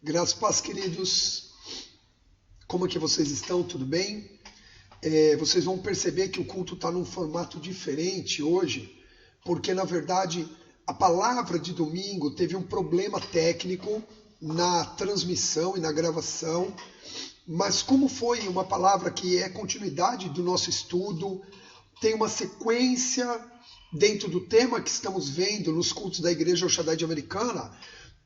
Graças e paz, queridos. Como é que vocês estão? Tudo bem? Vocês vão perceber que o culto está num formato diferente hoje, porque na verdade a palavra de domingo teve um problema técnico na transmissão e na gravação, mas como foi uma palavra que é continuidade do nosso estudo, tem uma sequência dentro do tema que estamos vendo nos cultos da Igreja El Shaddai de Americana,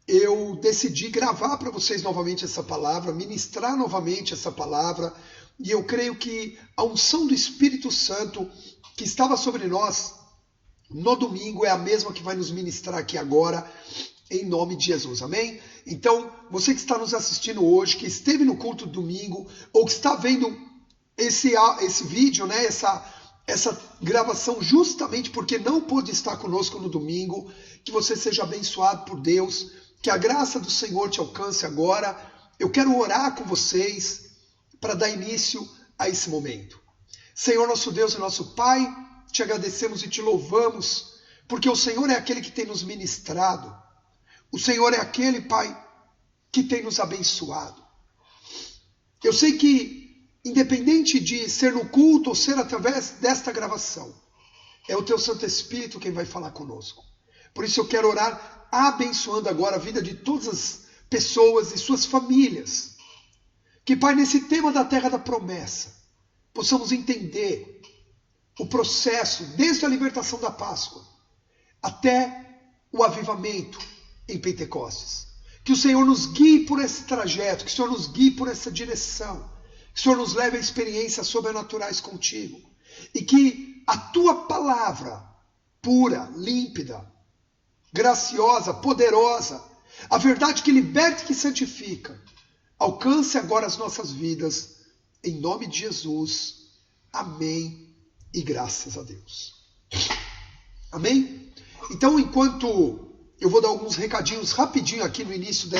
eu decidi gravar para vocês novamente essa palavra, ministrar novamente essa palavra, e eu creio que a unção do Espírito Santo que estava sobre nós no domingo é a mesma que vai nos ministrar aqui agora, em nome de Jesus, amém? Então, você que está nos assistindo hoje, que esteve no culto domingo, ou que está vendo esse vídeo, né, essa gravação justamente porque não pôde estar conosco no domingo, que você seja abençoado por Deus, que a graça do Senhor te alcance agora. Eu quero orar com vocês para dar início a esse momento. Senhor, nosso Deus e nosso Pai, te agradecemos e te louvamos, porque o Senhor é aquele que tem nos ministrado. O Senhor é aquele, Pai, que tem nos abençoado. Eu sei que, independente de ser no culto ou ser através desta gravação, é o Teu Santo Espírito quem vai falar conosco. Por isso eu quero orar abençoando agora a vida de todas as pessoas e suas famílias. Que, Pai, nesse tema da terra da promessa, possamos entender o processo desde a libertação da Páscoa até o avivamento em Pentecostes. Que o Senhor nos guie por esse trajeto, que o Senhor nos guie por essa direção, que o Senhor nos leve a experiências sobrenaturais contigo e que a Tua palavra pura, límpida, graciosa, poderosa, a verdade que liberta e que santifica, alcance agora as nossas vidas, em nome de Jesus. Amém e graças a Deus. Amém? Então, enquanto eu vou dar alguns recadinhos rapidinho aqui no início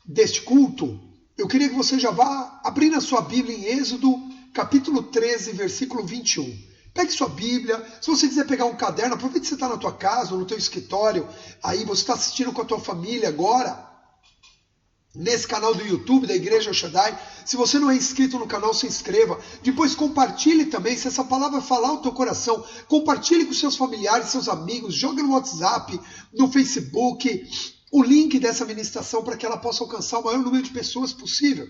deste culto, eu queria que você já vá abrindo a sua Bíblia em Êxodo, capítulo 13, versículo 21. Pegue sua Bíblia, se você quiser pegar um caderno, aproveite que você está na tua casa ou no teu escritório, aí você está assistindo com a tua família agora, nesse canal do YouTube da Igreja El Shaddai. Se você não é inscrito no canal, se inscreva. Depois compartilhe também, se essa palavra falar ao teu coração, compartilhe com seus familiares, seus amigos, joga no WhatsApp, no Facebook, o link dessa ministração para que ela possa alcançar o maior número de pessoas possível.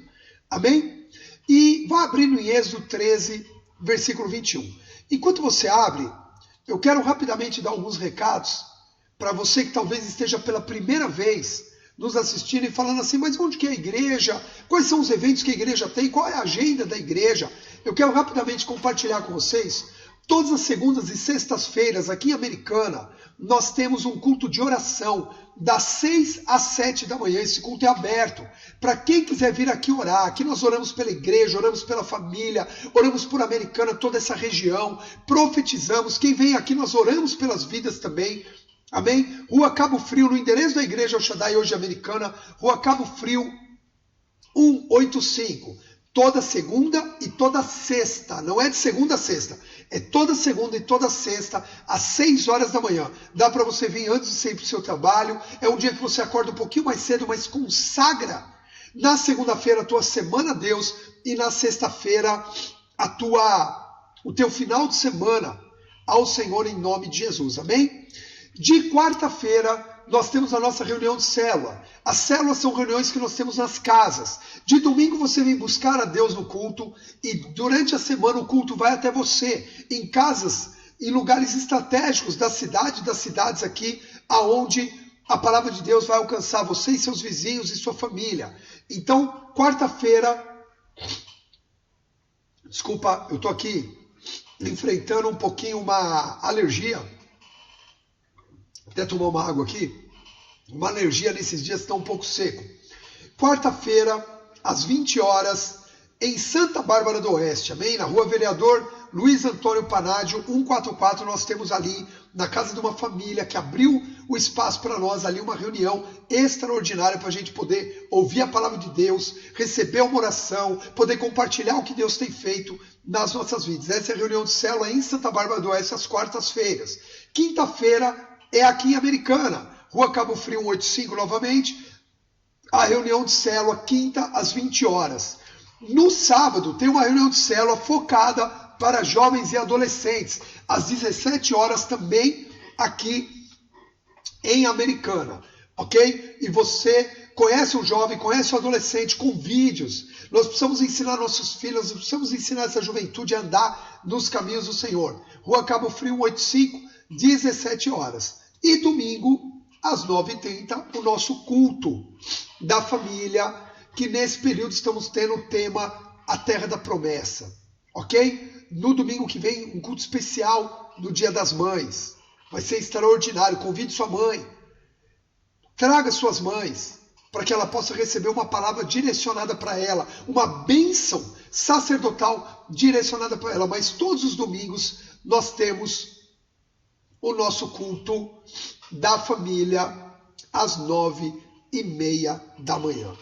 Amém? E vá abrindo em Êxodo 13, versículo 21. Enquanto você abre, eu quero rapidamente dar alguns recados para você que talvez esteja pela primeira vez nos assistindo e falando assim, mas onde que é a igreja? Quais são os eventos que a igreja tem? Qual é a agenda da igreja? Eu quero rapidamente compartilhar com vocês. Todas as segundas e sextas-feiras aqui em Americana, nós temos um culto de oração das 6 às 7 da manhã. Esse culto é aberto para quem quiser vir aqui orar. Aqui nós oramos pela igreja, oramos pela família, oramos por Americana, toda essa região, profetizamos. Quem vem aqui nós oramos pelas vidas também. Amém? Rua Cabo Frio, no endereço da Igreja El Shaddai hoje Americana, Rua Cabo Frio 185. Toda segunda e toda sexta, não é de segunda a sexta, é toda segunda e toda sexta, às 6 horas da manhã. Dá para você vir antes de ir para o seu trabalho, é um dia que você acorda um pouquinho mais cedo, mas consagra na segunda-feira a tua semana a Deus e na sexta-feira o teu final de semana ao Senhor em nome de Jesus, amém? De quarta-feira, nós temos a nossa reunião de célula. As células são reuniões que nós temos nas casas. De domingo você vem buscar a Deus no culto e durante a semana o culto vai até você, em casas, em lugares estratégicos da cidade, das cidades aqui, aonde a palavra de Deus vai alcançar você e seus vizinhos e sua família. Então, quarta-feira, desculpa, eu estou aqui enfrentando um pouquinho uma alergia. Até tomar uma água aqui. Uma alergia nesses dias está um pouco seco. Quarta-feira, às 20 horas, em Santa Bárbara do Oeste, amém? Na rua Vereador Luiz Antônio Panádio, 144, nós temos ali, na casa de uma família que abriu o espaço para nós, ali uma reunião extraordinária para a gente poder ouvir a palavra de Deus, receber uma oração, poder compartilhar o que Deus tem feito nas nossas vidas. Essa é a reunião de célula em Santa Bárbara do Oeste, às quartas-feiras. Quinta-feira, é aqui em Americana, Rua Cabo Frio 185 novamente, a reunião de célula, quinta, às 20 horas. No sábado, tem uma reunião de célula focada para jovens e adolescentes, às 17 horas também, aqui em Americana, ok? E você conhece o jovem, conhece o adolescente com vídeos. Nós precisamos ensinar nossos filhos, nós precisamos ensinar essa juventude a andar nos caminhos do Senhor. Rua Cabo Frio 185, 17 horas. E domingo, às 9h30, o nosso culto da família, que nesse período estamos tendo o tema A Terra da Promessa, ok? No domingo que vem, um culto especial no Dia das Mães. Vai ser extraordinário. Convide sua mãe. Traga suas mães, para que ela possa receber uma palavra direcionada para ela, uma bênção sacerdotal direcionada para ela. Mas todos os domingos nós temos o nosso culto da família às 9h30 da manhã.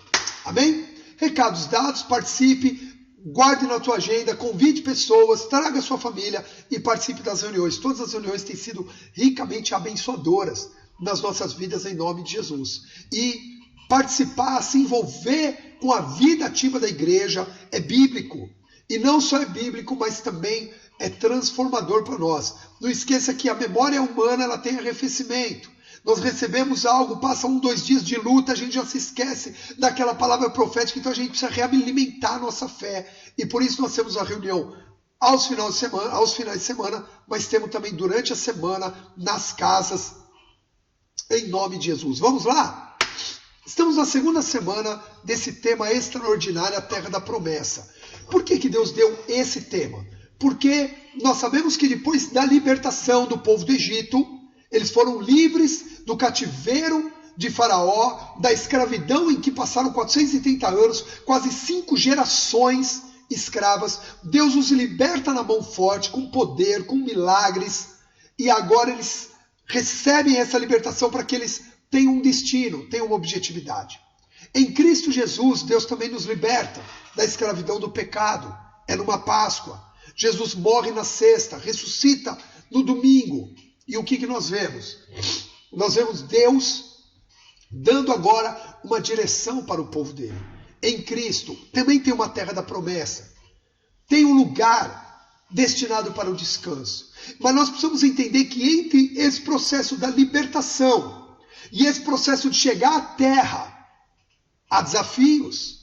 Amém? Recados dados, participe, guarde na tua agenda, convide pessoas, traga sua família e participe das reuniões. Todas as reuniões têm sido ricamente abençoadoras nas nossas vidas em nome de Jesus. E participar, se envolver com a vida ativa da igreja é bíblico. E não só é bíblico, mas também é transformador para nós. Não esqueça que a memória humana ela tem arrefecimento. Nós recebemos algo, passa 1, 2 dias de luta, a gente já se esquece daquela palavra profética, então a gente precisa realimentar a nossa fé. E por isso nós temos a reunião aos finais de semana, mas temos também durante a semana nas casas, em nome de Jesus. Vamos lá? Estamos na segunda semana desse tema extraordinário, a Terra da Promessa. Por que Deus deu esse tema? Porque nós sabemos que depois da libertação do povo do Egito, eles foram livres do cativeiro de Faraó, da escravidão em que passaram 430 anos, quase 5 gerações escravas. Deus os liberta na mão forte, com poder, com milagres, e agora eles recebem essa libertação para que eles tenham um destino, tenham uma objetividade. Em Cristo Jesus, Deus também nos liberta da escravidão do pecado. É numa Páscoa. Jesus morre na sexta, ressuscita no domingo. E o que nós vemos? Nós vemos Deus dando agora uma direção para o povo dele. Em Cristo também tem uma terra da promessa. Tem um lugar destinado para o descanso. Mas nós precisamos entender que entre esse processo da libertação e esse processo de chegar à terra, há desafios,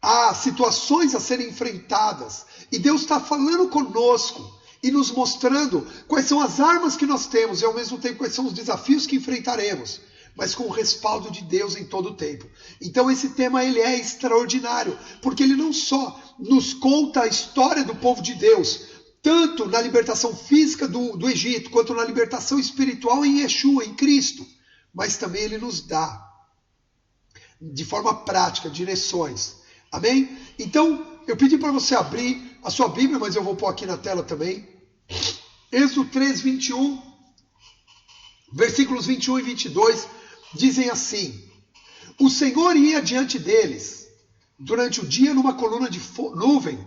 há situações a serem enfrentadas. E Deus está falando conosco e nos mostrando quais são as armas que nós temos e ao mesmo tempo quais são os desafios que enfrentaremos, mas com o respaldo de Deus em todo o tempo. Então esse tema ele é extraordinário, porque ele não só nos conta a história do povo de Deus, tanto na libertação física do Egito, quanto na libertação espiritual em Yeshua, em Cristo, mas também ele nos dá, de forma prática, direções. Amém? Então, eu pedi para você abrir a sua Bíblia, mas eu vou pôr aqui na tela também. Êxodo 3, 21, versículos 21 e 22, dizem assim: o Senhor ia diante deles, durante o dia numa coluna de nuvem,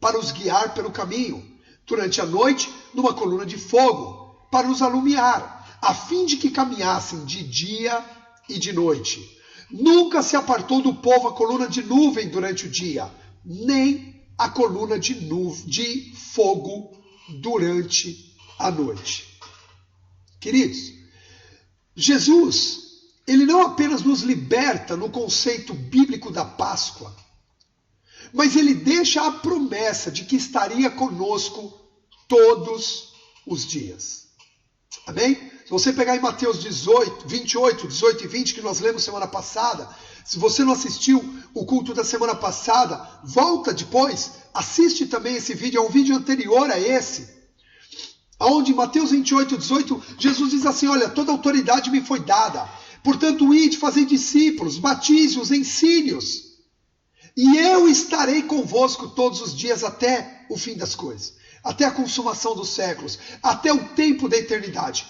para os guiar pelo caminho, durante a noite numa coluna de fogo, para os alumiar, a fim de que caminhassem de dia e de noite. Nunca se apartou do povo a coluna de nuvem durante o dia, nem a coluna de fogo durante a noite. Queridos, Jesus, ele não apenas nos liberta no conceito bíblico da Páscoa, mas ele deixa a promessa de que estaria conosco todos os dias. Amém? Se você pegar em Mateus 28, 18 e 20, que nós lemos semana passada, se você não assistiu o culto da semana passada, volta depois, assiste também esse vídeo, é um vídeo anterior a esse, onde em Mateus 28, 18, Jesus diz assim: olha, toda autoridade me foi dada, portanto ide, fazei discípulos, batize-os, ensine-os, e eu estarei convosco todos os dias até o fim das coisas, até a consumação dos séculos, até o tempo da eternidade.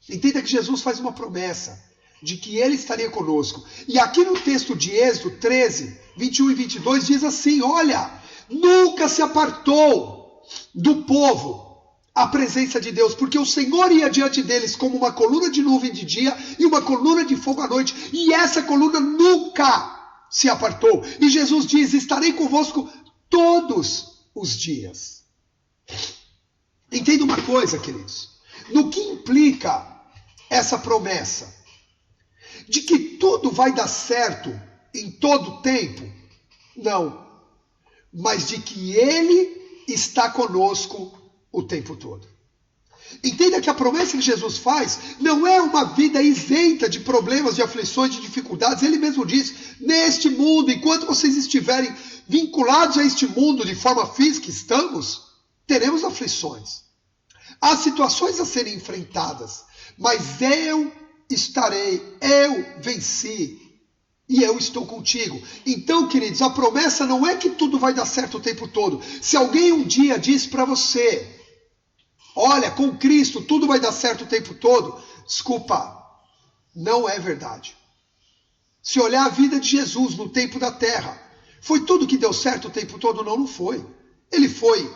Entenda que Jesus faz uma promessa de que ele estaria conosco. E aqui no texto de Êxodo 13, 21 e 22 diz assim: olha, nunca se apartou do povo a presença de Deus, porque o Senhor ia diante deles como uma coluna de nuvem de dia e uma coluna de fogo à noite, e essa coluna nunca se apartou. E Jesus diz: estarei convosco todos os dias. Entenda uma coisa, queridos, no que implica essa promessa de que tudo vai dar certo em todo tempo? Não, mas de que Ele está conosco o tempo todo. Entenda que a promessa que Jesus faz não é uma vida isenta de problemas, de aflições, de dificuldades. Ele mesmo diz: neste mundo, enquanto vocês estiverem vinculados a este mundo de forma física, teremos aflições. Há situações a serem enfrentadas, mas eu venci e eu estou contigo. Então, queridos, a promessa não é que tudo vai dar certo o tempo todo. Se alguém um dia diz para você: olha, com Cristo tudo vai dar certo o tempo todo, desculpa, não é verdade. Se olhar a vida de Jesus no tempo da terra, foi tudo que deu certo o tempo todo? Não, não foi. Ele foi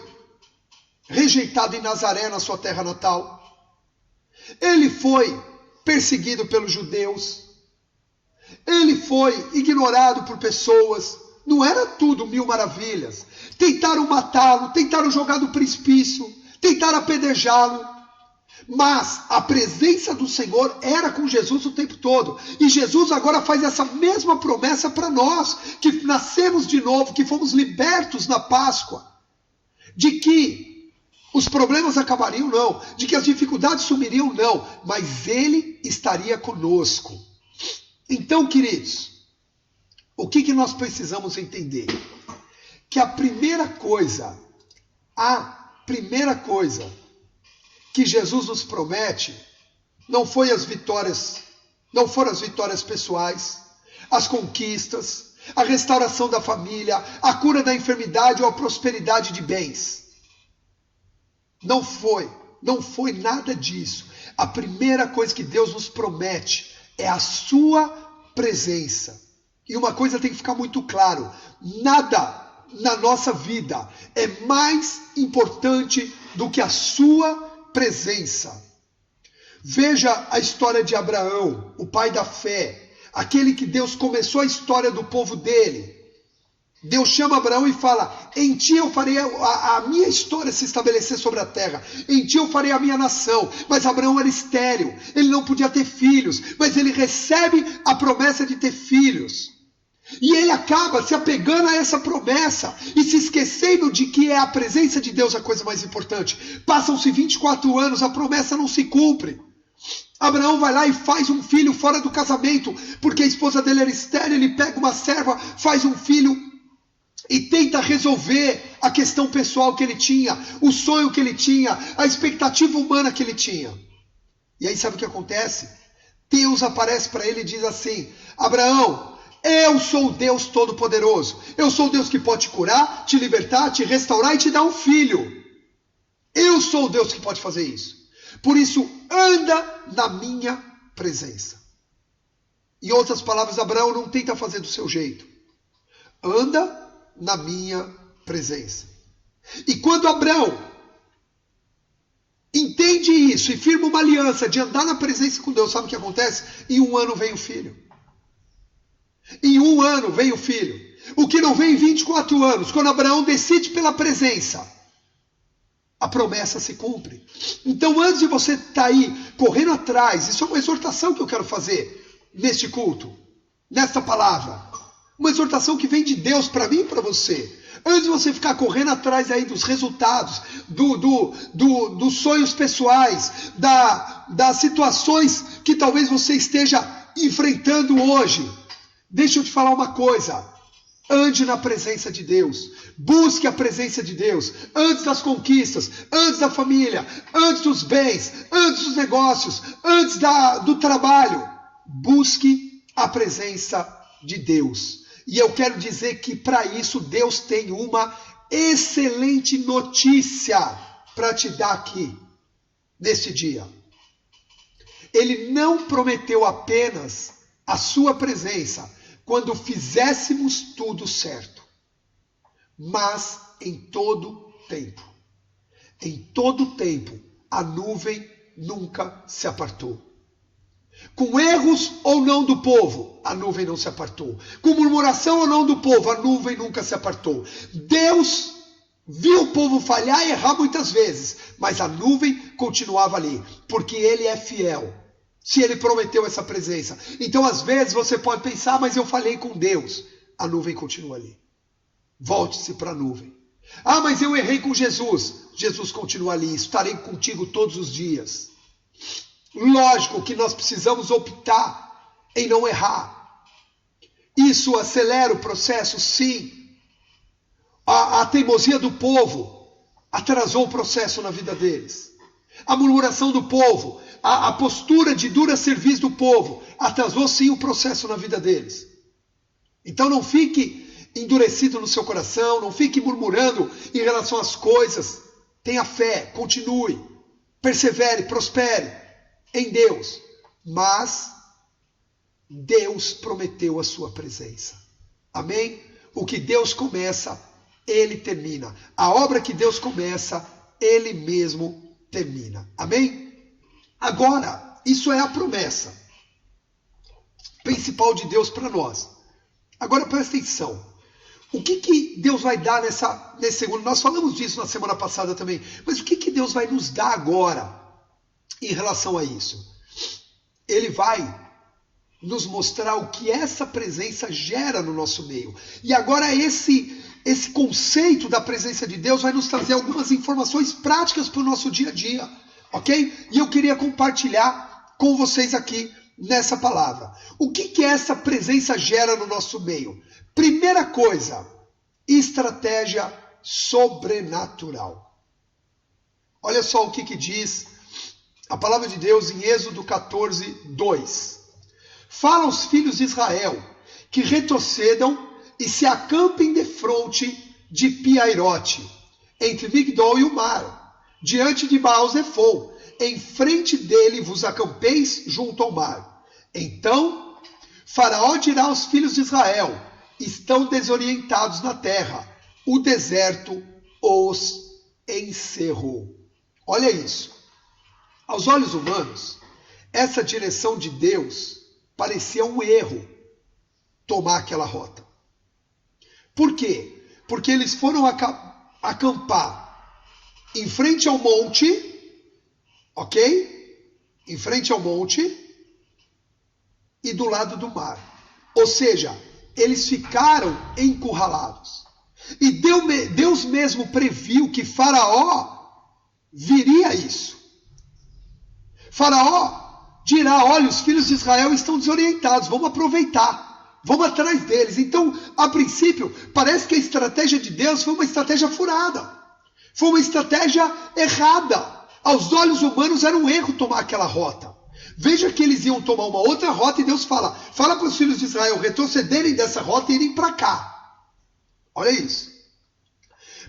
rejeitado em Nazaré, na sua terra natal. Ele foi perseguido pelos judeus. Ele foi ignorado por pessoas. Não era tudo mil maravilhas. Tentaram matá-lo, tentaram jogar do precipício, tentaram apedrejá-lo. Mas a presença do Senhor era com Jesus o tempo todo. E Jesus agora faz essa mesma promessa para nós, que nascemos de novo, que fomos libertos na Páscoa. De que os problemas acabariam, não. De que as dificuldades sumiriam, não. Mas Ele estaria conosco. Então, queridos, o que nós precisamos entender? Que a primeira coisa que Jesus nos promete não foram as vitórias pessoais, as conquistas, a restauração da família, a cura da enfermidade ou a prosperidade de bens. Não foi nada disso. A primeira coisa que Deus nos promete é a sua presença. E uma coisa tem que ficar muito claro: nada na nossa vida é mais importante do que a sua presença. Veja a história de Abraão, o pai da fé, aquele que Deus começou a história do povo dele. Deus chama Abraão e fala: em ti eu farei a minha história se estabelecer sobre a terra, em ti eu farei a minha nação. Mas Abraão era estéril, ele não podia ter filhos, mas ele recebe a promessa de ter filhos. E ele acaba se apegando a essa promessa e se esquecendo de que é a presença de Deus a coisa mais importante. Passam-se 24 anos, a promessa não se cumpre. Abraão vai lá e faz um filho fora do casamento, porque a esposa dele era estéril. Ele pega uma serva, faz um filho e tenta resolver a questão pessoal que ele tinha, o sonho que ele tinha, a expectativa humana que ele tinha. E aí sabe o que acontece? Deus aparece para ele e diz assim: Abraão, eu sou o Deus Todo-Poderoso. Eu sou o Deus que pode te curar, te libertar, te restaurar e te dar um filho. Eu sou o Deus que pode fazer isso. Por isso, anda na minha presença. Em outras palavras, Abraão, não tenta fazer do seu jeito. Anda na minha presença. E quando Abraão entende isso e firma uma aliança de andar na presença com Deus, sabe o que acontece? Em 1 ano vem o filho. Em 1 ano veio o filho. O que não veio em 24 anos. Quando Abraão decide pela presença, a promessa se cumpre. Então, antes de você estar aí correndo atrás, isso é uma exortação que eu quero fazer neste culto, nesta palavra. Uma exortação que vem de Deus para mim e para você. Antes de você ficar correndo atrás aí dos resultados, dos sonhos pessoais, das situações que talvez você esteja enfrentando hoje, deixa eu te falar uma coisa: ande na presença de Deus, busque a presença de Deus, antes das conquistas, antes da família, antes dos bens, antes dos negócios, antes do trabalho, busque a presença de Deus. E eu quero dizer que para isso Deus tem uma excelente notícia para te dar aqui, nesse dia. Ele não prometeu apenas a sua presença quando fizéssemos tudo certo, mas em todo tempo. Em todo o tempo, a nuvem nunca se apartou. Com erros ou não do povo, a nuvem não se apartou. Com murmuração ou não do povo, a nuvem nunca se apartou. Deus viu o povo falhar e errar muitas vezes, mas a nuvem continuava ali, porque ele é fiel. Se ele prometeu essa presença. Então, às vezes, você pode pensar, mas eu falei com Deus. A nuvem continua ali. Volte-se para a nuvem. Ah, mas eu errei com Jesus. Jesus continua ali. Estarei contigo todos os dias. Lógico que nós precisamos optar em não errar. Isso acelera o processo, sim. A teimosia do povo atrasou o processo na vida deles. A murmuração do povo, a postura de dura serviço do povo, atrasou sim o processo na vida deles. Então não fique endurecido no seu coração, não fique murmurando em relação às coisas. Tenha fé, continue, persevere, prospere em Deus. Mas Deus prometeu a sua presença. Amém? O que Deus começa, Ele termina. A obra que Deus começa, Ele mesmo termina. Amém? Agora, isso é a promessa principal de Deus para nós. Agora presta atenção. O que Deus vai dar nesse segundo? Nós falamos disso na semana passada também. Mas o que Deus vai nos dar agora em relação a isso? Ele vai nos mostrar o que essa presença gera no nosso meio. E agora esse conceito da presença de Deus vai nos trazer algumas informações práticas para o nosso dia a dia, ok? E eu queria compartilhar com vocês aqui nessa palavra. O que essa presença gera no nosso meio? Primeira coisa, estratégia sobrenatural. Olha só o que diz a palavra de Deus em Êxodo 14, 2. Fala aos filhos de Israel que retrocedam e se acampem defronte de Piairote, entre Migdol e o mar, diante de Baal-Zephon. Em frente dele vos acampeis junto ao mar. Então Faraó dirá aos filhos de Israel: estão desorientados na terra, o deserto os encerrou. Olha isso. Aos olhos humanos, essa direção de Deus parecia um erro, tomar aquela rota. Por quê? Porque eles foram acampar em frente ao monte, ok? Em frente ao monte e do lado do mar. Ou seja, eles ficaram encurralados. E Deus mesmo previu que Faraó viria isso. Faraó dirá: olha, os filhos de Israel estão desorientados, vamos aproveitar, vamos atrás deles. Então, a princípio, parece que a estratégia de Deus foi uma estratégia furada, foi uma estratégia errada. Aos olhos humanos era um erro tomar aquela rota. Veja que eles iam tomar uma outra rota e Deus fala para os filhos de Israel retrocederem dessa rota e irem para cá. Olha isso.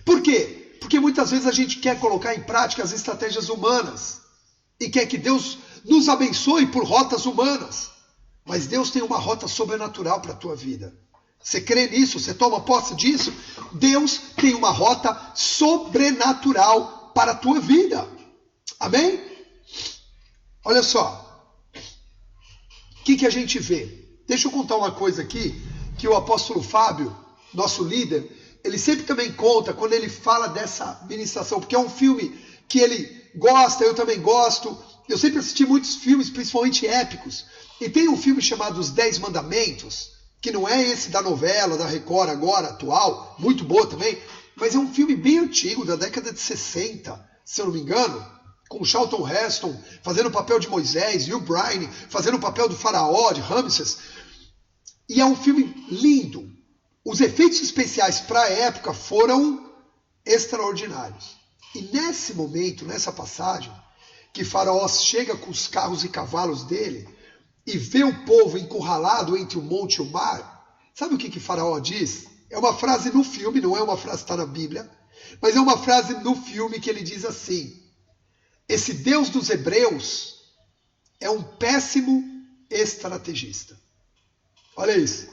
Por quê? Porque muitas vezes a gente quer colocar em prática as estratégias humanas e quer que Deus nos abençoe por rotas humanas. Mas Deus tem uma rota sobrenatural para a tua vida. Você crê nisso? Você toma posse disso? Deus tem uma rota sobrenatural para a tua vida. Amém? Olha só. O que a gente vê? Deixa eu contar uma coisa aqui, que o apóstolo Fábio, nosso líder, ele sempre também conta quando ele fala dessa ministração, porque é um filme que ele gosta, eu também gosto. Eu sempre assisti muitos filmes, principalmente épicos. E tem um filme chamado Os 10 Mandamentos, que não é esse da novela, da Record agora, atual, muito boa também, mas é um filme bem antigo, da década de 60, se eu não me engano, com o Charlton Heston fazendo o papel de Moisés, e o Brian fazendo o papel do faraó, de Ramsés. E é um filme lindo. Os efeitos especiais para a época foram extraordinários. E nesse momento, nessa passagem, que Faraó chega com os carros e cavalos dele e vê o povo encurralado entre o monte e o mar, sabe o que Faraó diz? É uma frase no filme, não é uma frase que está na Bíblia, mas é uma frase no filme que ele diz assim: esse Deus dos hebreus é um péssimo estrategista. Olha isso.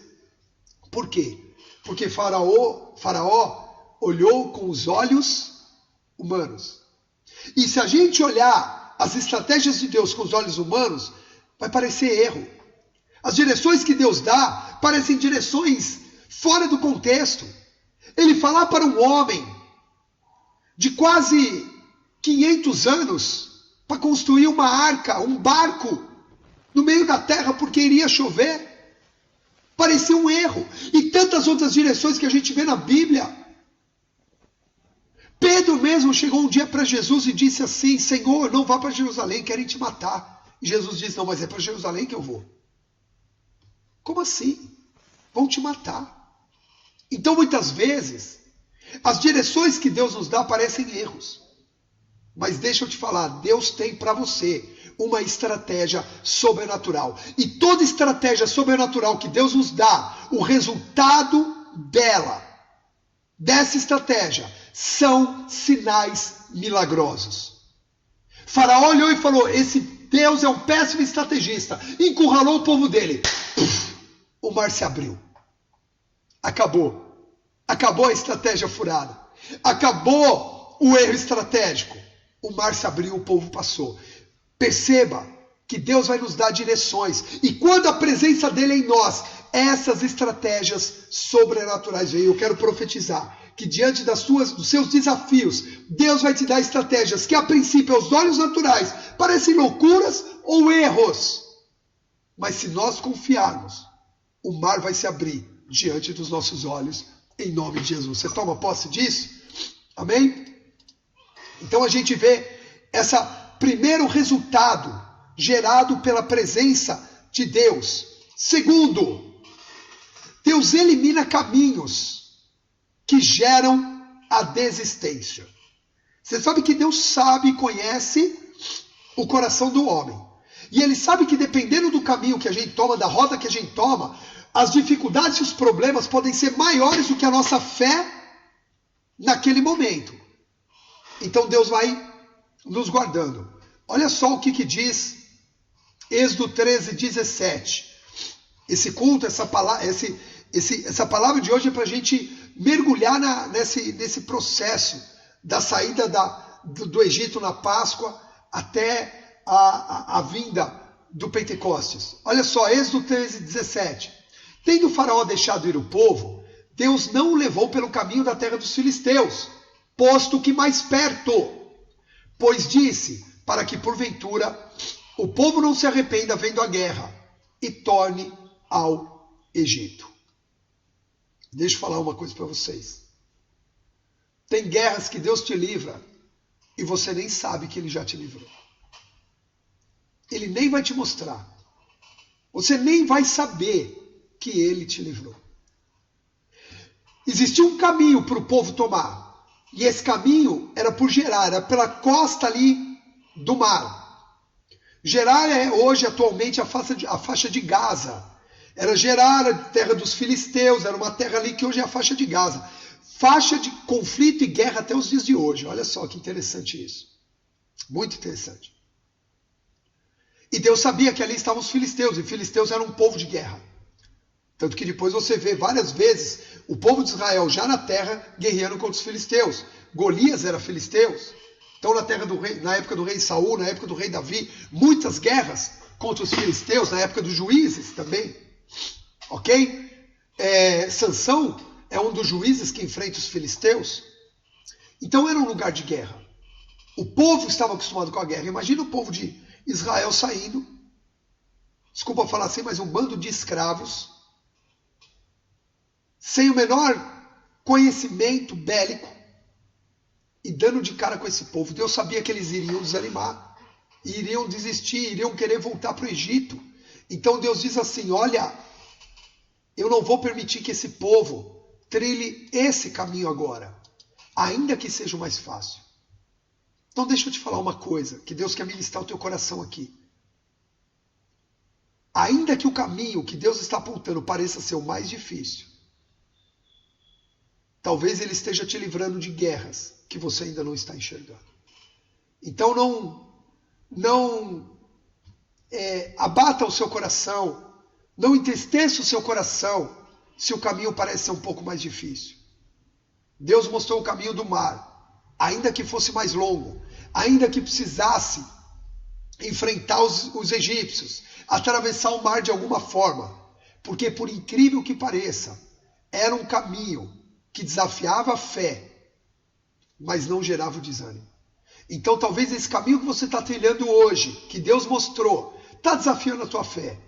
Por quê? Porque Faraó olhou com os olhos humanos. E se a gente olhar as estratégias de Deus com os olhos humanos, vai parecer erro. As direções que Deus dá parecem direções fora do contexto. Ele falar para um homem de quase 500 anos para construir uma arca, um barco, no meio da terra porque iria chover, parecia um erro. E tantas outras direções que a gente vê na Bíblia. Pedro mesmo chegou um dia para Jesus e disse assim: Senhor, não vá para Jerusalém, querem te matar. E Jesus disse: não, mas é para Jerusalém que eu vou. Como assim? Vão te matar. Então muitas vezes as direções que Deus nos dá parecem erros. Mas deixa eu te falar, Deus tem para você uma estratégia sobrenatural. E toda estratégia sobrenatural que Deus nos dá, o resultado dessa estratégia, são sinais milagrosos. Faraó olhou e falou: esse Deus é um péssimo estrategista. Encurralou o povo dele. O mar se abriu. Acabou. Acabou a estratégia furada. Acabou o erro estratégico. O mar se abriu, o povo passou. Perceba que Deus vai nos dar direções. E quando a presença dele é em nós, essas estratégias sobrenaturais vêm. Eu quero profetizar que diante dos seus desafios, Deus vai te dar estratégias que a princípio, aos olhos naturais, parecem loucuras ou erros. Mas se nós confiarmos, o mar vai se abrir diante dos nossos olhos, em nome de Jesus. Você toma posse disso? Amém? Então a gente vê esse primeiro resultado gerado pela presença de Deus. Segundo, Deus elimina caminhos que geram a desistência. Você sabe que Deus sabe e conhece o coração do homem. E Ele sabe que dependendo do caminho que a gente toma, da rota que a gente toma, as dificuldades e os problemas podem ser maiores do que a nossa fé naquele momento. Então Deus vai nos guardando. Olha só o que diz Êxodo 13:17. Esse culto, essa palavra de hoje é para a gente mergulhar nesse processo da saída do Egito na Páscoa até a vinda do Pentecostes. Olha só, Êxodo 13:17. Tendo o faraó deixado ir o povo, Deus não o levou pelo caminho da terra dos filisteus, posto que mais perto, pois disse, para que porventura o povo não se arrependa vendo a guerra e torne ao Egito. Deixa eu falar uma coisa para vocês. Tem guerras que Deus te livra e você nem sabe que Ele já te livrou. Ele nem vai te mostrar. Você nem vai saber que Ele te livrou. Existia um caminho para o povo tomar. E esse caminho era por Gerar, era pela costa ali do mar. Gerar é hoje, atualmente, a faixa de Gaza. Era Gerar, a terra dos filisteus, era uma terra ali que hoje é a faixa de Gaza. Faixa de conflito e guerra até os dias de hoje. Olha só que interessante isso. Muito interessante. E Deus sabia que ali estavam os filisteus, e filisteus eram um povo de guerra. Tanto que depois você vê várias vezes o povo de Israel já na terra guerreando contra os filisteus. Golias era filisteus. Então na época do rei Saul, na época do rei Davi, muitas guerras contra os filisteus, na época dos juízes também. Ok? Sansão é um dos juízes que enfrenta os filisteus. Então era um lugar de guerra. O povo estava acostumado com a guerra. Imagina o povo de Israel saindo, desculpa falar assim, mas um bando de escravos, sem o menor conhecimento bélico, e dando de cara com esse povo. Deus sabia que eles iriam desanimar, iriam desistir, iriam querer voltar para o Egito. Então Deus diz assim: olha, eu não vou permitir que esse povo trilhe esse caminho agora, ainda que seja o mais fácil. Então deixa eu te falar uma coisa, que Deus quer ministrar o teu coração aqui. Ainda que o caminho que Deus está apontando pareça ser o mais difícil, talvez Ele esteja te livrando de guerras que você ainda não está enxergando. Então não abata o seu coração, não entristeça o seu coração se o caminho parece ser um pouco mais difícil. Deus mostrou o caminho do mar, ainda que fosse mais longo, ainda que precisasse enfrentar os egípcios, atravessar o mar de alguma forma, porque por incrível que pareça, era um caminho que desafiava a fé, mas não gerava o desânimo. Então talvez esse caminho que você está trilhando hoje, que Deus mostrou, está desafiando a tua fé,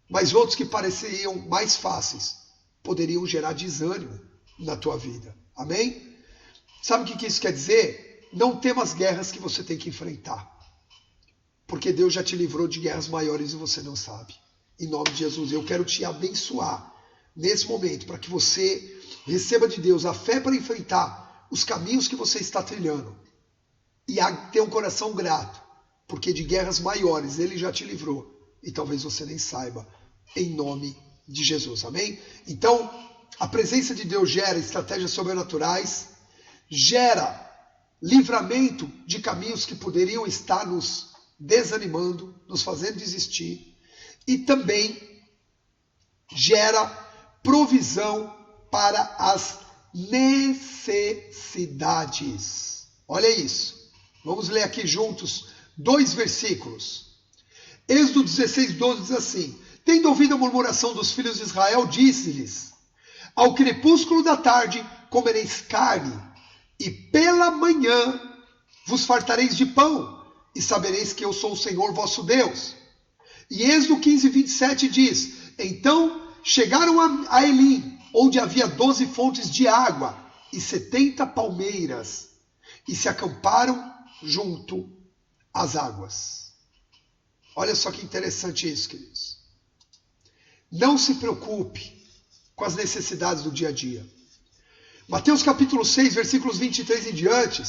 mas outros que pareceriam mais fáceis, poderiam gerar desânimo na tua vida. Amém? Sabe o que isso quer dizer? Não temas guerras que você tem que enfrentar, porque Deus já te livrou de guerras maiores e você não sabe. Em nome de Jesus, eu quero te abençoar nesse momento, para que você receba de Deus a fé para enfrentar os caminhos que você está trilhando e ter um coração grato, porque de guerras maiores Ele já te livrou e talvez você nem saiba, em nome de Jesus. Amém? Então, a presença de Deus gera estratégias sobrenaturais, gera livramento de caminhos que poderiam estar nos desanimando, nos fazendo desistir, e também gera provisão para as necessidades. Olha isso. Vamos ler aqui juntos 2 versículos. Êxodo 16:12 diz assim: tendo ouvido a murmuração dos filhos de Israel, disse-lhes: ao crepúsculo da tarde comereis carne, e pela manhã vos fartareis de pão, e sabereis que eu sou o Senhor vosso Deus. E Êxodo 15:27 diz: então chegaram a Elim, onde havia 12 fontes de água e 70 palmeiras, e se acamparam junto às águas. Olha só que interessante isso, queridos. Não se preocupe com as necessidades do dia a dia. Mateus capítulo 6, versículos 23 em diante,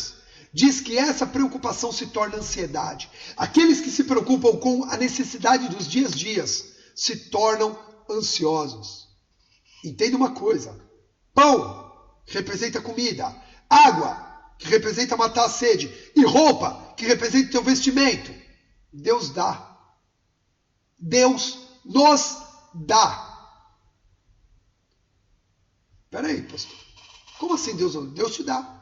diz que essa preocupação se torna ansiedade. Aqueles que se preocupam com a necessidade dos dias a dias se tornam ansiosos. Entenda uma coisa: pão, que representa comida, água, que representa matar a sede, e roupa, que representa teu vestimento, Deus dá. Deus nos dá. Espera aí, pastor. Como assim Deus não? Deus te dá.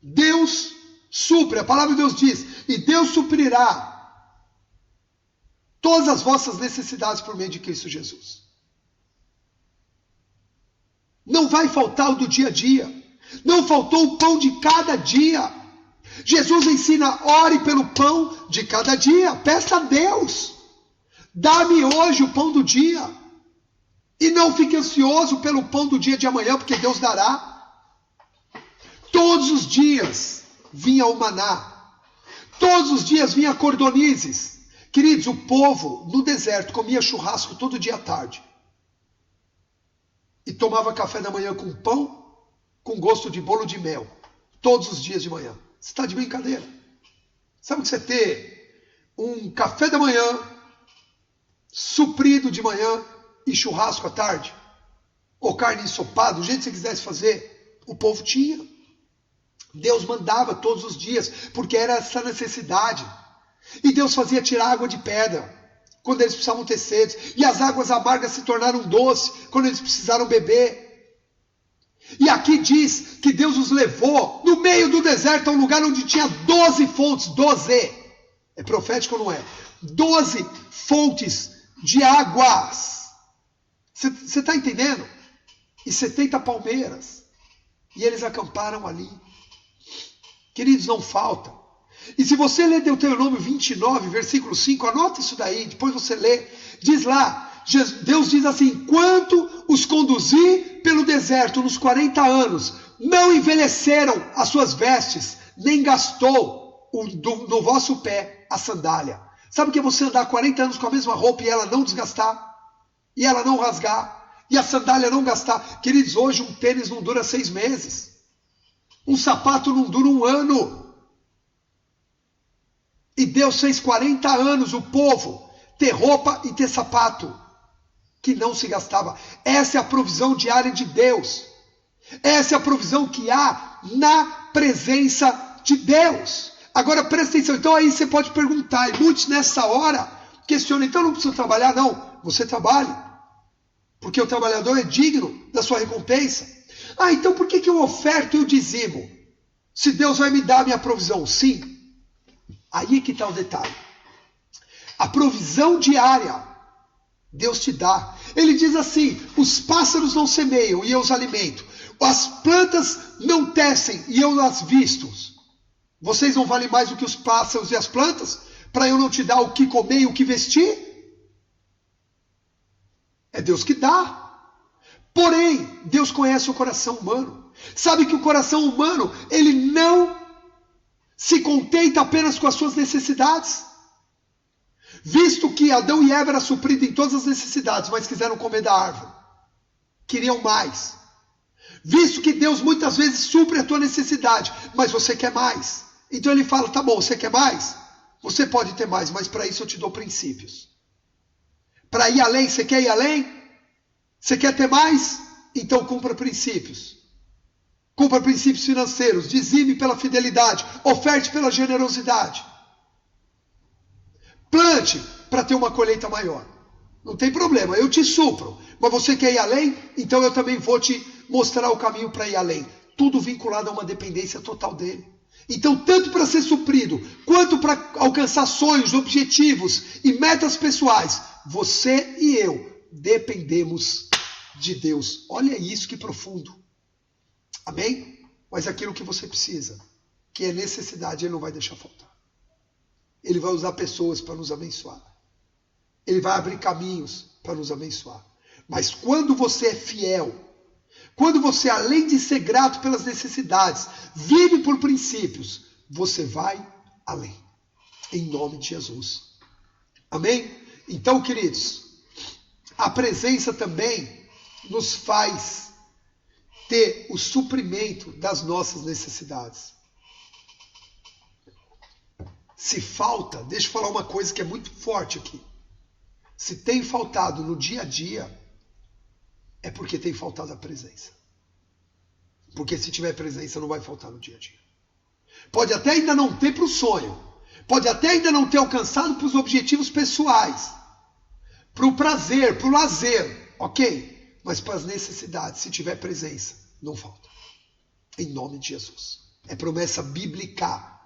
Deus supre. A palavra de Deus diz: e Deus suprirá todas as vossas necessidades por meio de Cristo Jesus. Não vai faltar o do dia a dia. Não faltou o pão de cada dia. Jesus ensina: ore pelo pão de cada dia. Peça a Deus: dá-me hoje o pão do dia. E não fique ansioso pelo pão do dia de amanhã, porque Deus dará. Todos os dias vinha o maná. Todos os dias vinha cordonizes. Queridos, o povo no deserto comia churrasco todo dia à tarde. E tomava café da manhã com pão, com gosto de bolo de mel. Todos os dias de manhã. Você está de brincadeira. Sabe o que você ter um café da manhã, suprido de manhã, e churrasco à tarde? Ou carne ensopada, do jeito que você quisesse fazer? O povo tinha. Deus mandava todos os dias, porque era essa necessidade. E Deus fazia tirar água de pedra, quando eles precisavam ter sede. E as águas amargas se tornaram doces, quando eles precisaram beber. E aqui diz que Deus os levou no meio do deserto, a um lugar onde tinha 12 fontes. 12. É profético ou não é? 12 fontes de águas. Você está entendendo? E 70 palmeiras. E eles acamparam ali. Queridos, não falta. E se você ler Deuteronômio 29, versículo 5, anota isso daí, depois você lê. Diz lá, Deus diz assim: enquanto os conduzi pelo deserto nos 40 anos, não envelheceram as suas vestes, nem gastou no vosso pé a sandália. Sabe o que é você andar 40 anos com a mesma roupa e ela não desgastar? E ela não rasgar? E a sandália não gastar? Queridos, hoje um tênis não dura 6 meses. Um sapato não dura 1 ano. E Deus fez 40 anos o povo ter roupa e ter sapato que não se gastava. Essa é a provisão diária de Deus. Essa é a provisão que há na presença de Deus. Agora presta atenção. Então aí você pode perguntar, e muitos nessa hora questionam: então não precisa trabalhar? Não, você trabalha, porque o trabalhador é digno da sua recompensa. Ah, então por que eu oferto e eu dizimo? Se Deus vai me dar a minha provisão, sim. Aí que está o detalhe. A provisão diária, Deus te dá. Ele diz assim, os pássaros não semeiam e eu os alimento. As plantas não tecem e eu as visto. Vocês não valem mais do que os pássaros e as plantas? Para eu não te dar o que comer e o que vestir? É Deus que dá. Porém, Deus conhece o coração humano. Sabe que o coração humano, ele não se contenta apenas com as suas necessidades. Visto que Adão e Eva eram supridos em todas as necessidades, mas quiseram comer da árvore. Queriam mais. Visto que Deus muitas vezes supre a tua necessidade, mas você quer mais. Então ele fala, tá bom, você quer mais? Você pode ter mais, mas para isso eu te dou princípios. Para ir além, você quer ir além? Você quer ter mais? Então cumpra princípios. Cumpra princípios financeiros, dizime pela fidelidade, oferte pela generosidade. Plante para ter uma colheita maior. Não tem problema, eu te supro. Mas você quer ir além? Então eu também vou te mostrar o caminho para ir além. Tudo vinculado a uma dependência total dele. Então, tanto para ser suprido, quanto para alcançar sonhos, objetivos e metas pessoais, você e eu dependemos de Deus. Olha isso que profundo. Amém? Mas aquilo que você precisa, que é necessidade, ele não vai deixar faltar. Ele vai usar pessoas para nos abençoar. Ele vai abrir caminhos para nos abençoar. Mas quando você é fiel, quando você, além de ser grato pelas necessidades, vive por princípios, você vai além. Em nome de Jesus. Amém? Então, queridos, a presença também nos faz ter o suprimento das nossas necessidades. Se falta, deixa eu falar uma coisa que é muito forte aqui. Se tem faltado no dia a dia, é porque tem faltado a presença. Porque se tiver presença, não vai faltar no dia a dia. Pode até ainda não ter para o sonho. Pode até ainda não ter alcançado para os objetivos pessoais. Para o prazer, para o lazer. Ok? Mas para as necessidades, se tiver presença, não falta. Em nome de Jesus. É promessa bíblica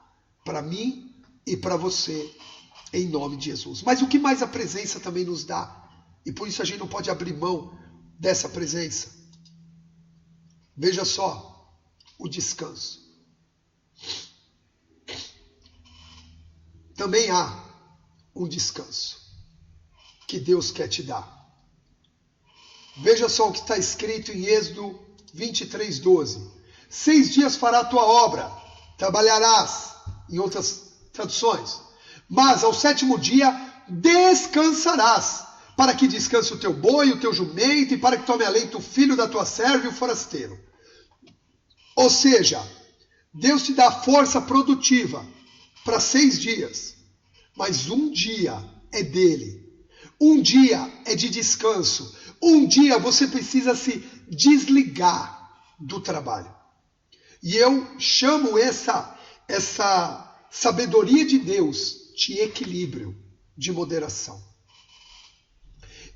para mim e para você. Em nome de Jesus. Mas o que mais a presença também nos dá? E por isso a gente não pode abrir mão dessa presença. Veja só, o descanso. Também há um descanso que Deus quer te dar. Veja só o que está escrito em Êxodo 23:12. 6 dias fará a tua obra, trabalharás, em outras traduções. Mas ao 7º dia descansarás, para que descanse o teu boi, o teu jumento, e para que tome a leite o filho da tua serva e o forasteiro. Ou seja, Deus te dá força produtiva para 6 dias, mas um dia é dele. Um dia é de descanso. Um dia você precisa se desligar do trabalho. E eu chamo essa sabedoria de Deus de equilíbrio, de moderação.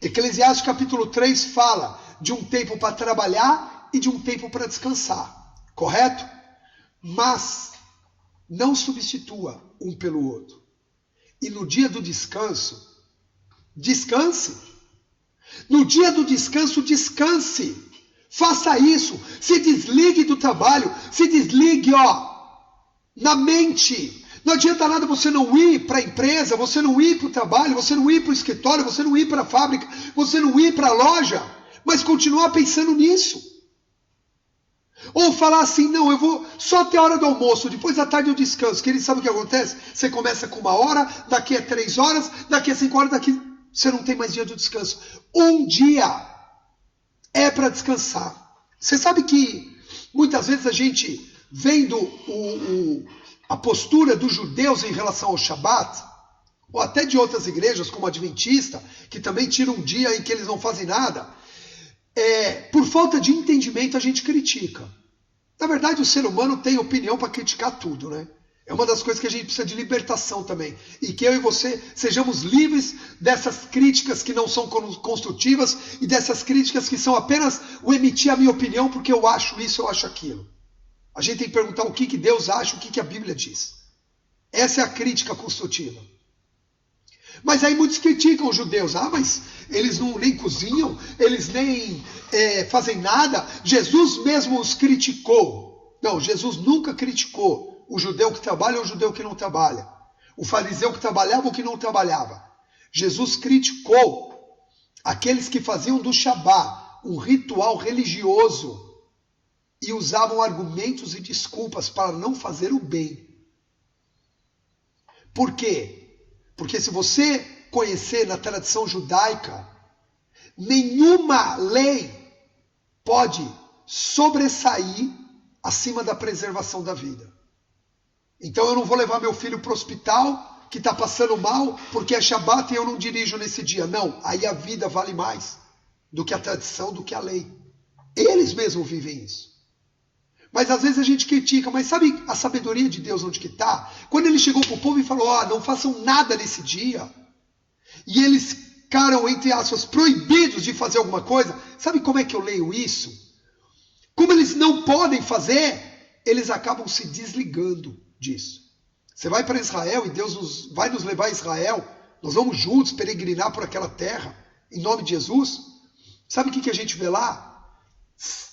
Eclesiastes capítulo 3 fala de um tempo para trabalhar e de um tempo para descansar. Correto? Mas não substitua um pelo outro. E no dia do descanso, descanse. No dia do descanso, descanse. Faça isso. Se desligue do trabalho. Se desligue, na mente. Não adianta nada você não ir para a empresa, você não ir para o trabalho, você não ir para o escritório, você não ir para a fábrica, você não ir para a loja, mas continuar pensando nisso. Ou falar assim, não, eu vou só até a hora do almoço, depois da tarde eu descanso. Que ele sabe o que acontece? Você começa com 1 hora, daqui a 3 horas, daqui a 5 horas, você não tem mais dia de descanso. Um dia é para descansar. Você sabe que muitas vezes a gente, vendo a postura dos judeus em relação ao Shabat, ou até de outras igrejas, como a Adventista, que também tira um dia em que eles não fazem nada, por falta de entendimento a gente critica. Na verdade, o ser humano tem opinião para criticar tudo, né? É uma das coisas que a gente precisa de libertação também. E que eu e você sejamos livres dessas críticas que não são construtivas e dessas críticas que são apenas o emitir a minha opinião porque eu acho isso, eu acho aquilo. A gente tem que perguntar o que Deus acha, o que a Bíblia diz. Essa é a crítica construtiva. Mas aí muitos criticam os judeus. Mas eles nem cozinham, eles nem fazem nada. Jesus mesmo os criticou. Não, Jesus nunca criticou o judeu que trabalha ou o judeu que não trabalha. O fariseu que trabalhava ou que não trabalhava. Jesus criticou aqueles que faziam do Shabá um ritual religioso e usavam argumentos e desculpas para não fazer o bem. Por quê? Porque se você conhecer na tradição judaica, nenhuma lei pode sobressair acima da preservação da vida. Então eu não vou levar meu filho para o hospital que está passando mal porque é Shabat e eu não dirijo nesse dia. Não, aí a vida vale mais do que a tradição, do que a lei. Eles mesmos vivem isso. Mas às vezes a gente critica, mas sabe a sabedoria de Deus onde que está? Quando ele chegou para o povo e falou, não façam nada nesse dia, e eles ficaram, entre aspas, proibidos de fazer alguma coisa, sabe como é que eu leio isso? Como eles não podem fazer, eles acabam se desligando disso. Você vai para Israel e Deus vai nos levar a Israel, nós vamos juntos peregrinar por aquela terra, em nome de Jesus. Sabe o que a gente vê lá?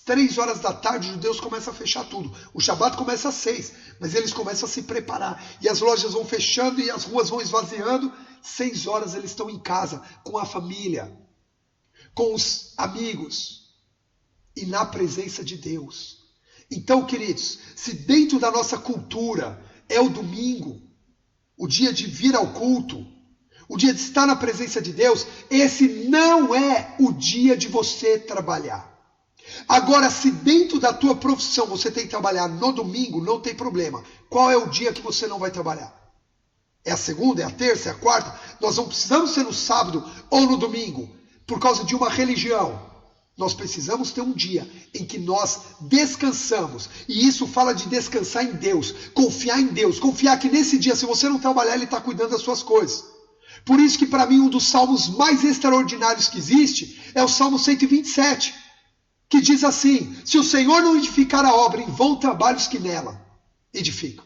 3 horas da tarde, os judeus começam a fechar tudo. O Shabat começa às 6, mas eles começam a se preparar. E as lojas vão fechando e as ruas vão esvaziando. 6 horas eles estão em casa, com a família, com os amigos e na presença de Deus. Então, queridos, se dentro da nossa cultura é o domingo, o dia de vir ao culto, o dia de estar na presença de Deus, esse não é o dia de você trabalhar. Agora, se dentro da tua profissão você tem que trabalhar no domingo, não tem problema. Qual é o dia que você não vai trabalhar? É a segunda, é a terça, é a quarta? Nós não precisamos ser no sábado ou no domingo, por causa de uma religião. Nós precisamos ter um dia em que nós descansamos. E isso fala de descansar em Deus, confiar em Deus, confiar que nesse dia, se você não trabalhar, Ele está cuidando das suas coisas. Por isso que para mim um dos salmos mais extraordinários que existe é o Salmo 127. Que diz assim, se o Senhor não edificar a obra, em vão trabalhos que nela edificam.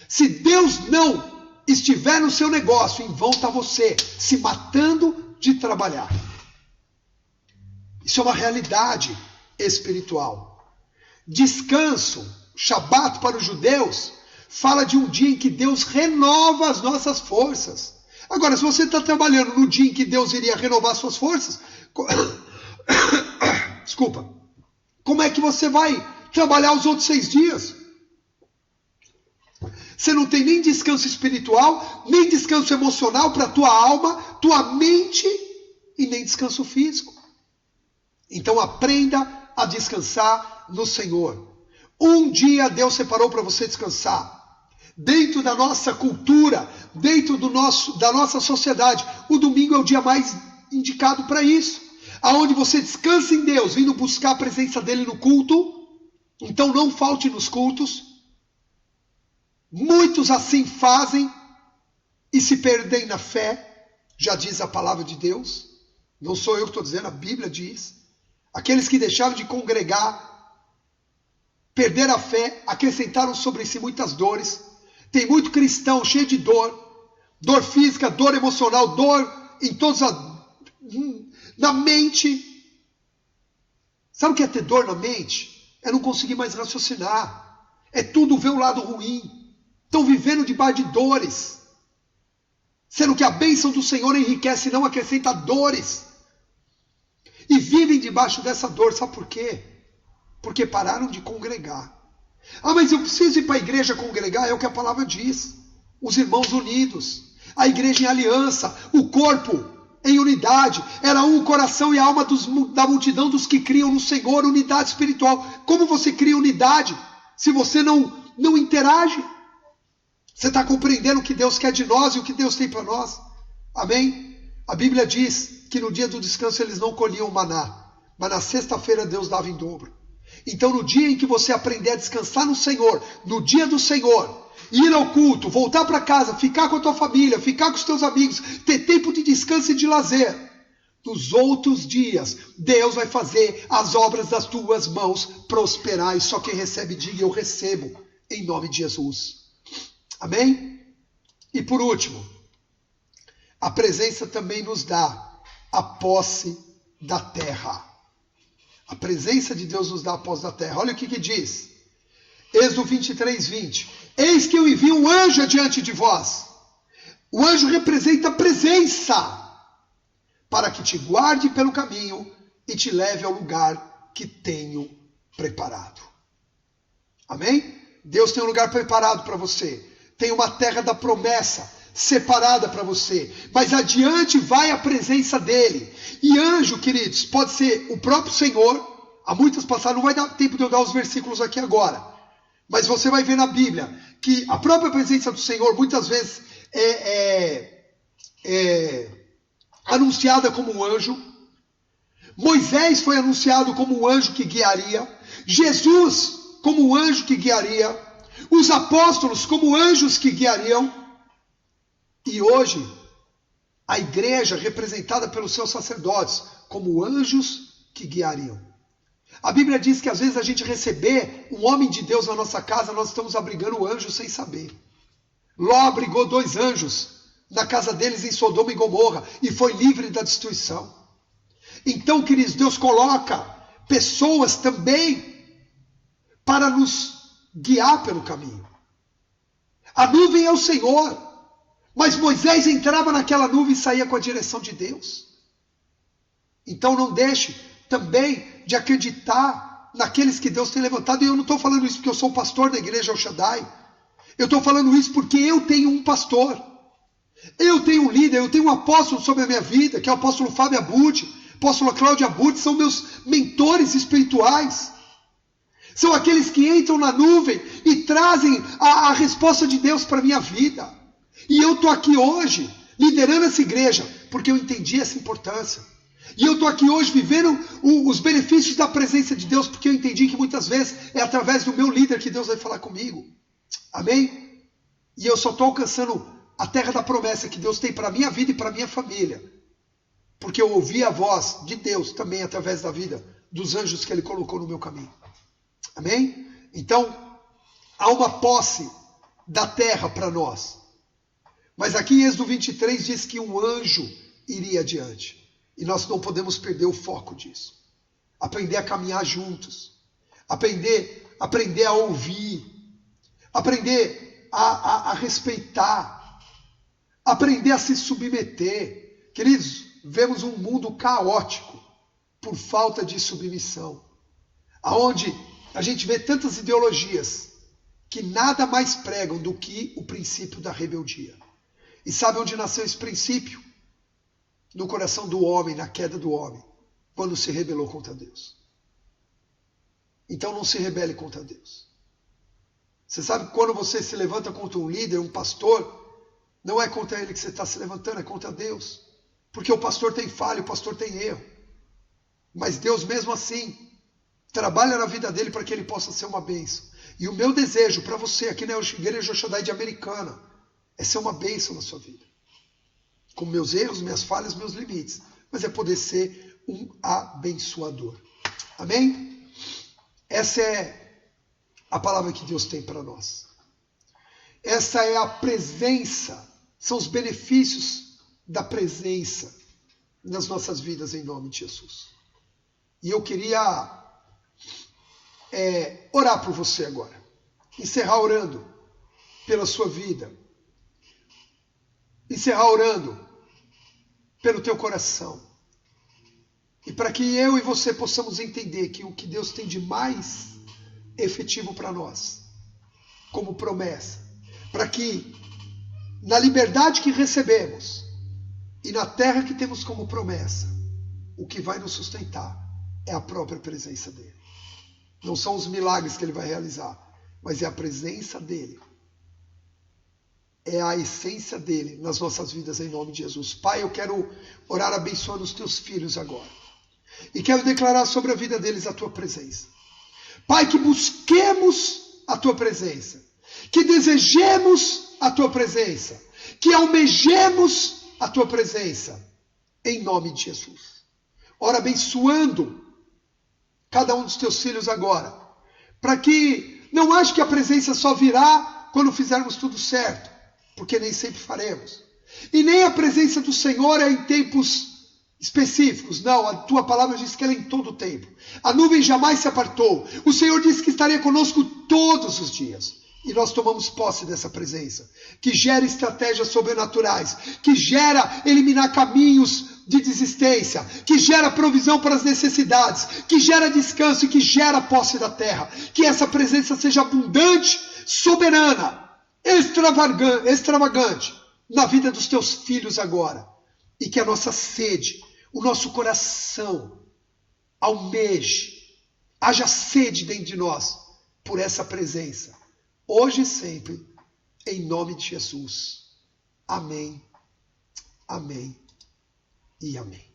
Se Deus não estiver no seu negócio, em vão está você, se matando de trabalhar. Isso é uma realidade espiritual. Descanso, Shabat para os judeus, fala de um dia em que Deus renova as nossas forças. Agora, se você está trabalhando no dia em que Deus iria renovar suas forças... Desculpa. Como é que você vai trabalhar os outros 6 dias? Você não tem nem descanso espiritual, nem descanso emocional para a tua alma, tua mente e nem descanso físico. Então aprenda a descansar no Senhor. Um dia Deus separou para você descansar. Dentro da nossa cultura, dentro da nossa sociedade, o domingo é o dia mais indicado para isso. Aonde você descansa em Deus, vindo buscar a presença dele no culto. Então não falte nos cultos. Muitos assim fazem e se perdem na fé, já diz a palavra de Deus. Não sou eu que estou dizendo, a Bíblia diz. Aqueles que deixaram de congregar, perderam a fé, acrescentaram sobre si muitas dores. Tem muito cristão cheio de dor física, dor emocional, dor em todas as... na mente. Sabe o que é ter dor na mente? É não conseguir mais raciocinar. É tudo ver o lado ruim. Estão vivendo debaixo de dores. Sendo que a bênção do Senhor enriquece e não acrescenta dores. E vivem debaixo dessa dor. Sabe por quê? Porque pararam de congregar. Mas eu preciso ir para a igreja congregar. É o que a palavra diz. Os irmãos unidos. A igreja em aliança. O corpo em unidade, era um coração e a alma da multidão dos que criam no Senhor, unidade espiritual. Como você cria unidade se você não interage? Você está compreendendo o que Deus quer de nós e o que Deus tem para nós? Amém? A Bíblia diz que no dia do descanso eles não colhiam maná, mas na sexta-feira Deus dava em dobro. Então no dia em que você aprender a descansar no Senhor, no dia do Senhor, ir ao culto, voltar para casa, ficar com a tua família, ficar com os teus amigos, ter tempo de descanso e de lazer. nos outros dias, Deus vai fazer as obras das tuas mãos prosperar. E só quem recebe, diga: eu recebo, em nome de Jesus. Amém? E por último, a presença também nos dá a posse da terra. A presença de Deus nos dá a posse da terra. Olha o que diz. Êxodo 23, 20. Eis que eu envio um anjo adiante de vós. O anjo representa a presença, para que te guarde pelo caminho e te leve ao lugar que tenho preparado. Amém? Deus tem um lugar preparado para você. Tem uma terra da promessa separada para você. Mas adiante vai a presença dele. E anjo, queridos, pode ser o próprio Senhor. Há muitas passagens, não vai dar tempo de eu dar os versículos aqui agora. Mas você vai ver na Bíblia que a própria presença do Senhor muitas vezes é anunciada como um anjo. Moisés foi anunciado como um anjo que guiaria. Jesus como um anjo que guiaria. Os apóstolos como anjos que guiariam. E hoje, a igreja representada pelos seus sacerdotes como anjos que guiariam. A Bíblia diz que às vezes a gente receber um homem de Deus na nossa casa, nós estamos abrigando anjos sem saber. Ló abrigou 2 anjos na casa deles em Sodoma e Gomorra e foi livre da destruição. Então, queridos, Deus coloca pessoas também para nos guiar pelo caminho. A nuvem é o Senhor, mas Moisés entrava naquela nuvem e saía com a direção de Deus. Então não deixe também de acreditar naqueles que Deus tem levantado. E eu não estou falando isso porque eu sou pastor da igreja El Shaddai. Eu estou falando isso porque eu tenho um pastor. Eu tenho um líder, eu tenho um apóstolo sobre a minha vida, que é o apóstolo Fábio Abud, apóstolo Cláudio Abud, são meus mentores espirituais. São aqueles que entram na nuvem e trazem a resposta de Deus para a minha vida. E eu estou aqui hoje, liderando essa igreja, porque eu entendi essa importância. E eu estou aqui hoje vivendo os benefícios da presença de Deus, porque eu entendi que muitas vezes é através do meu líder que Deus vai falar comigo. Amém? E eu só estou alcançando a terra da promessa que Deus tem para a minha vida e para a minha família. Porque eu ouvi a voz de Deus também através da vida dos anjos que Ele colocou no meu caminho. Amém? Então, há uma posse da terra para nós. Mas aqui em Êxodo 23 diz que um anjo iria adiante. E nós não podemos perder o foco disso. Aprender a caminhar juntos. Aprender a ouvir. Aprender a respeitar. Aprender a se submeter. Queridos, vemos um mundo caótico por falta de submissão. Aonde a gente vê tantas ideologias que nada mais pregam do que o princípio da rebeldia. E sabe onde nasceu esse princípio? No coração do homem, na queda do homem, quando se rebelou contra Deus. Então não se rebele contra Deus. Você sabe que quando você se levanta contra um líder, um pastor, não é contra ele que você está se levantando, é contra Deus. Porque o pastor tem falha, o pastor tem erro. Mas Deus mesmo assim trabalha na vida dele para que ele possa ser uma bênção. E o meu desejo para você aqui na Igreja El Shaddai de Americana é ser uma bênção na sua vida. Com meus erros, minhas falhas, meus limites. Mas é poder ser um abençoador. Amém? Essa é a palavra que Deus tem para nós. Essa é a presença. São os benefícios da presença nas nossas vidas em nome de Jesus. E eu queria orar por você agora. Encerrar orando pela sua vida. Encerrar orando pelo teu coração. E para que eu e você possamos entender que o que Deus tem de mais efetivo para nós, como promessa, para que na liberdade que recebemos e na terra que temos como promessa, o que vai nos sustentar é a própria presença dele. Não são os milagres que ele vai realizar, mas é a presença dele. É a essência dele nas nossas vidas em nome de Jesus. Pai, eu quero orar abençoando os teus filhos agora. E quero declarar sobre a vida deles a tua presença. Pai, que busquemos a tua presença. Que desejemos a tua presença. Que almejemos a tua presença. Em nome de Jesus. Ora abençoando cada um dos teus filhos agora, para que não ache que a presença só virá quando fizermos tudo certo, porque nem sempre faremos. E nem a presença do Senhor é em tempos específicos. Não, a tua palavra diz que ela é em todo o tempo. A nuvem jamais se apartou. O Senhor disse que estaria conosco todos os dias. E nós tomamos posse dessa presença, que gera estratégias sobrenaturais, que gera eliminar caminhos de desistência, que gera provisão para as necessidades, que gera descanso e que gera posse da terra. Que essa presença seja abundante, soberana, extravagante na vida dos teus filhos agora. E que a nossa sede, o nosso coração almeje, haja sede dentro de nós por essa presença. Hoje e sempre, em nome de Jesus. Amém, amém e amém.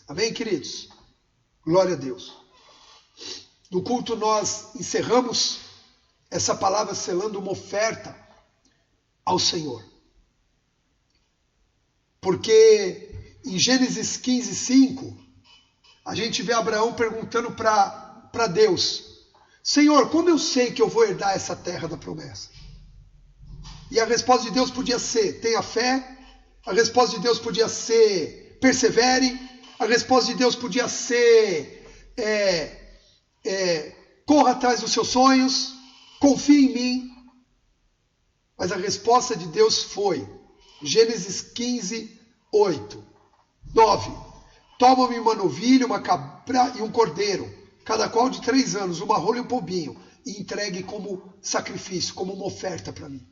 Amém, queridos? Glória a Deus. No culto nós encerramos essa palavra selando uma oferta ao Senhor. Porque em Gênesis 15:5, a gente vê Abraão perguntando para Deus: Senhor, como eu sei que eu vou herdar essa terra da promessa? E a resposta de Deus podia ser: tenha fé. A resposta de Deus podia ser: persevere. A resposta de Deus podia ser: corra atrás dos seus sonhos, confie em mim. Mas a resposta de Deus foi: Gênesis 15:8, 9. Toma-me uma novilha, uma cabra e um cordeiro, cada qual de 3 anos, uma rola e um pombinho, e entregue como sacrifício, como uma oferta para mim.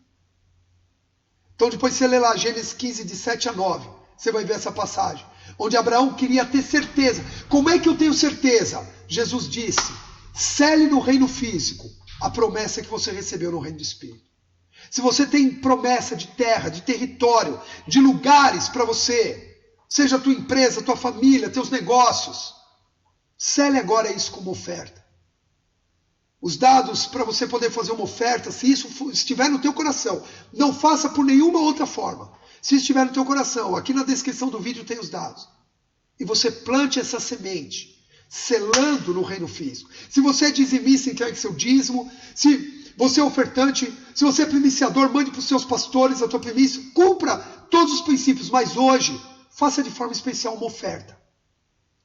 Então depois você lê lá Gênesis 15, de 7 a 9, você vai ver essa passagem, onde Abraão queria ter certeza. Como é que eu tenho certeza? Jesus disse: cele no reino físico a promessa que você recebeu no reino do Espírito. Se você tem promessa de terra, de território, de lugares para você, seja a tua empresa, a tua família, teus negócios, cele agora isso como oferta. Os dados para você poder fazer uma oferta, se isso estiver no teu coração, não faça por nenhuma outra forma. Se estiver no teu coração, aqui na descrição do vídeo tem os dados. E você plante essa semente, selando no reino físico. Se você é dizimista, entregue seu dízimo. Se você é ofertante, se você é primiciador, mande para os seus pastores a tua primícia. Cumpra todos os princípios, mas hoje, faça de forma especial uma oferta,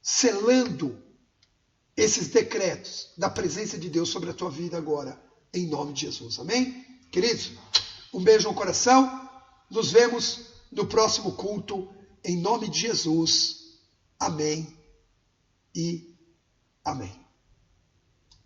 selando esses decretos da presença de Deus sobre a tua vida agora, em nome de Jesus. Amém? Queridos, um beijo no coração. Nos vemos no próximo culto, em nome de Jesus. Amém e amém.